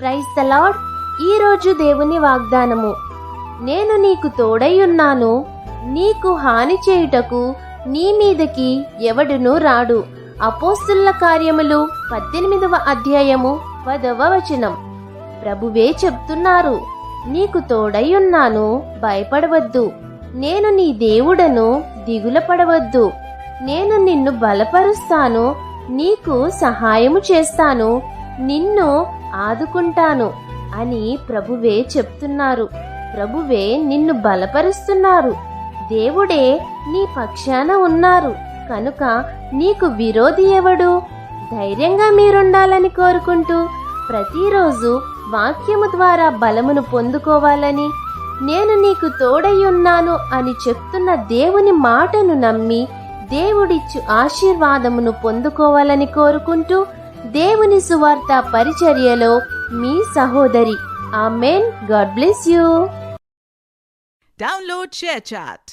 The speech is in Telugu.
Praise the lord. ఈరోజు దేవుని వాగ్దానము. నేను నీకు తోడై ఉన్నాను, నీకు హాని చేయుటకు నీ మీదకి ఎవడునూ రాడు. అపోస్తుల కార్యములు 18వ అధ్యాయము 10వ వచనం. ప్రభువే చెప్తున్నారు, నీకు తోడై ఉన్నాను, భయపడవద్దు. నేను నీ దేవుడను, దిగుల పడవద్దు. నేను నిన్ను బలపరుస్తాను, నీకు సహాయము చేస్తాను, నిన్ను ఆదుకుంటాను అని ప్రభువే చెప్తున్నారు. ప్రభువే నిన్ను బలపరుస్తున్నారు. దేవుడే నీ పక్షాన ఉన్నారు కనుక నీకు విరోధి ఎవడు? ధైర్యంగా మీరుండాలని కోరుకుంటూ ప్రతిరోజు వాక్యము ద్వారా బలమును పొందుకోవాలని, నేను నీకు తోడై ఉన్నాను అని చెప్తున్న దేవుని మాటను నమ్మి దేవుడిచ్చు ఆశీర్వాదమును పొందుకోవాలని కోరుకుంటూ దేవుని సువార్త పరిచర్యలో మీ సహోదరి. ఆమేన్. God bless you. Download ShareChat.